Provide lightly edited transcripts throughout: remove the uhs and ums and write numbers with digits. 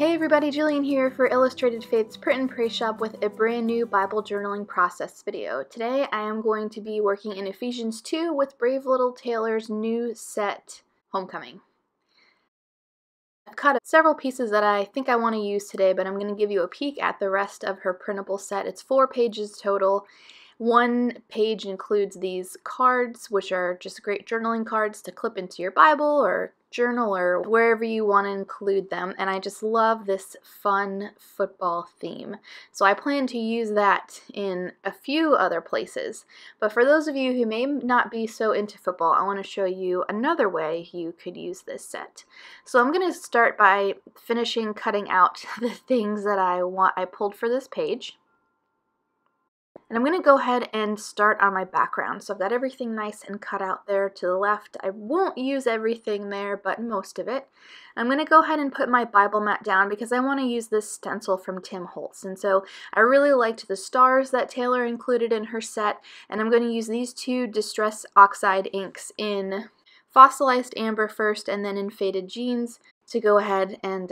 Hey everybody, Jillian here for Illustrated Faith's Print and Pray Shop with a brand new Bible journaling process video. Today I am going to be working in Ephesians 2 with Brave Little Taylor's new set, Homecoming. I've cut several pieces that I think I want to use today, but I'm going to give you a peek at the rest of her printable set. It's 4 pages total. One page includes these cards, which are just great journaling cards to clip into your Bible or journal or wherever you want to include them. And I just love this fun football theme. So I plan to use that in a few other places. But for those of you who may not be so into football, I want to show you another way you could use this set. So I'm going to start by finishing cutting out the things that I pulled for this page. And I'm going to go ahead and start on my background. So I've got everything nice and cut out there to the left. I won't use everything there, but most of it. I'm going to go ahead and put my Bible mat down because I want to use this stencil from Holtz. And so I really liked the stars that Taylor included in her set. And I'm going to use these two Distress Oxide inks in Fossilized Amber first and then in Faded Jeans to go ahead and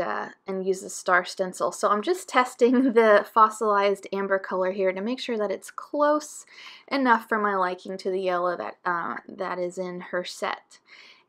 use the star stencil. So I'm just testing the Fossilized Amber color here to make sure that it's close enough for my liking to the yellow that is in her set.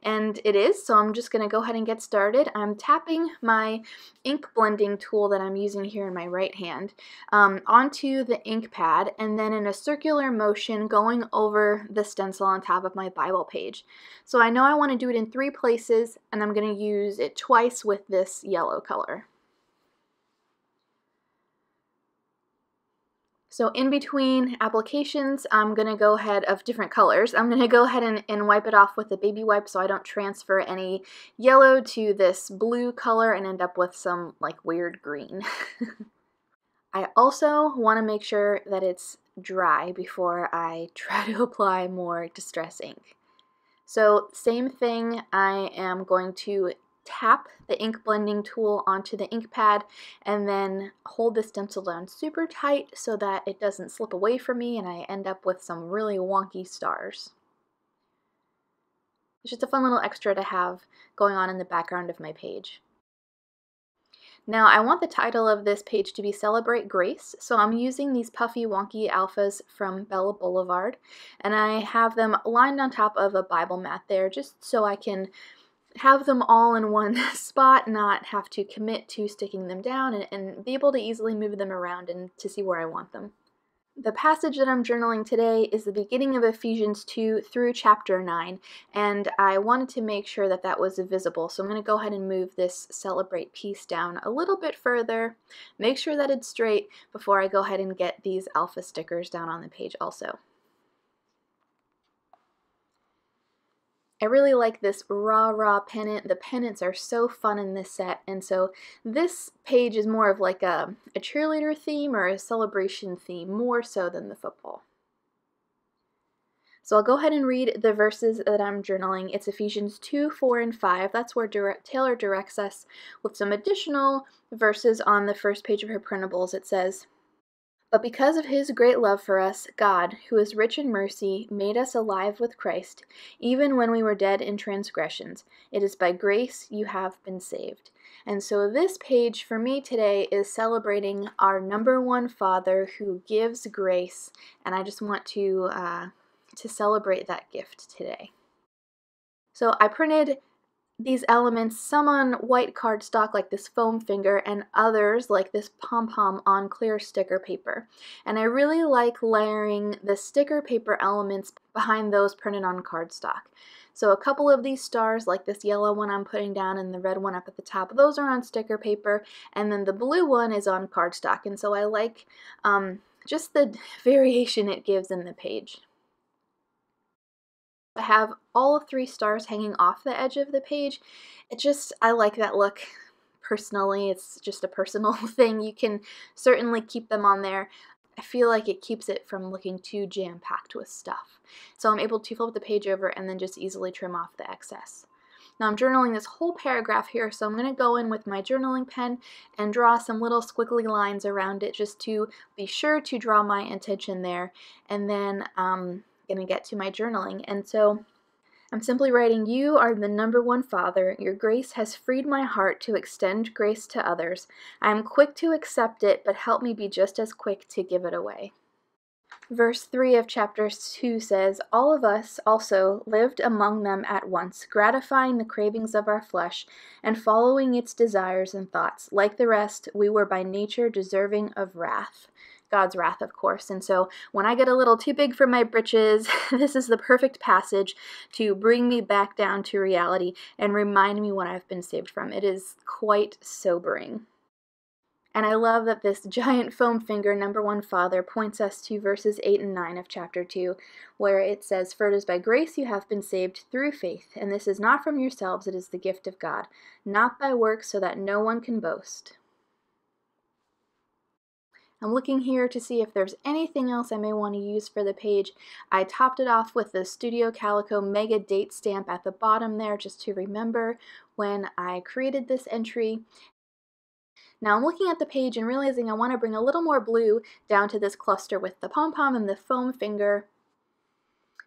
And it is, so I'm just going to go ahead and get started. I'm tapping my ink blending tool that I'm using here in my right hand onto the ink pad, and then in a circular motion going over the stencil on top of my Bible page. So I know I want to do it in 3 places, and I'm going to use it twice with this yellow color. So in between applications, I'm going to go ahead of different colors. I'm going to go ahead and wipe it off with a baby wipe so I don't transfer any yellow to this blue color and end up with some like weird green. I also want to make sure that it's dry before I try to apply more Distress ink. So same thing, I am going to tap the ink blending tool onto the ink pad and then hold the stencil down super tight so that it doesn't slip away from me and I end up with some really wonky stars. It's just a fun little extra to have going on in the background of my page. Now I want the title of this page to be Celebrate Grace, so I'm using these Puffy Wonky Alphas from Blvd, and I have them lined on top of a Bible mat there just so I can have them all in one spot, not have to commit to sticking them down, and be able to easily move them around and to see where I want them. The passage that I'm journaling today is the beginning of Ephesians 2 through chapter 9, and I wanted to make sure that that was visible, so I'm going to go ahead and move this Celebrate piece down a little bit further, make sure that it's straight before I go ahead and get these alpha stickers down on the page also. I really like this rah-rah pennant. The pennants are so fun in this set, and so this page is more of like a cheerleader theme or a celebration theme, more so than the football. So I'll go ahead and read the verses that I'm journaling. It's Ephesians 2, 4, and 5. That's where Taylor directs us with some additional verses on the first page of her printables. It says, "But because of his great love for us, God, who is rich in mercy, made us alive with Christ, even when we were dead in transgressions. It is by grace you have been saved." And so this page for me today is celebrating our number one Father who gives grace, and I just want to celebrate that gift today. So I printed these elements, some on white cardstock like this foam finger and others like this pom-pom on clear sticker paper. And I really like layering the sticker paper elements behind those printed on cardstock. So a couple of these stars like this yellow one I'm putting down and the red one up at the top, those are on sticker paper, and then the blue one is on cardstock. And so I like just the variation it gives in the page. I have all 3 stars hanging off the edge of the page. I like that look personally. It's just a personal thing. You can certainly keep them on there. I feel like it keeps it from looking too jam-packed with stuff. So I'm able to flip the page over and then just easily trim off the excess. Now I'm journaling this whole paragraph here, so I'm going to go in with my journaling pen and draw some little squiggly lines around it just to be sure to draw my intention there. And then going to get to my journaling. And so I'm simply writing, you are the number one Father. Your grace has freed my heart to extend grace to others. I am quick to accept it, but help me be just as quick to give it away. Verse 3 of chapter 2 says, all of us also lived among them at once, gratifying the cravings of our flesh and following its desires and thoughts. Like the rest, we were by nature deserving of wrath. God's wrath, of course. And so when I get a little too big for my britches, this is the perfect passage to bring me back down to reality and remind me what I've been saved from. It is quite sobering. And I love that this giant foam finger, number one Father, points us to verses 8 and 9 of chapter 2, where it says, for it is by grace you have been saved through faith, and this is not from yourselves, it is the gift of God, not by works, so that no one can boast. I'm looking here to see if there's anything else I may want to use for the page. I topped it off with the Studio Calico Mega Date stamp at the bottom there, just to remember when I created this entry. Now I'm looking at the page and realizing I want to bring a little more blue down to this cluster with the pom-pom and the foam finger.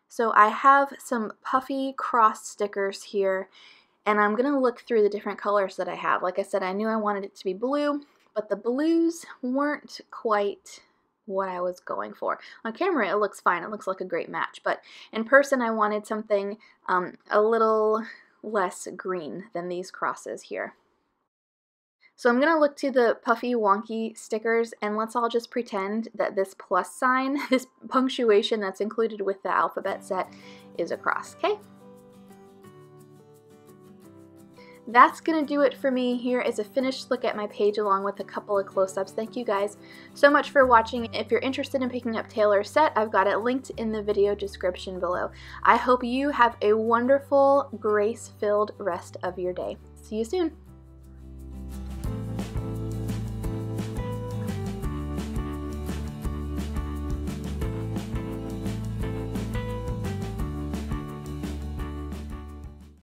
So I have some Puffy cross stickers here, and I'm going to look through the different colors that I have. Like I said, I knew I wanted it to be blue, but the blues weren't quite what I was going for. On camera it looks fine, it looks like a great match, but in person I wanted something a little less green than these crosses here. So I'm going to look to the Puffy wonky stickers, and let's all just pretend that this plus sign, this punctuation that's included with the alphabet set, is a cross, okay? That's going to do it for me. Here is a finished look at my page along with a couple of close-ups. Thank you guys so much for watching. If you're interested in picking up Taylor's set, I've got it linked in the video description below. I hope you have a wonderful, grace-filled rest of your day. See you soon.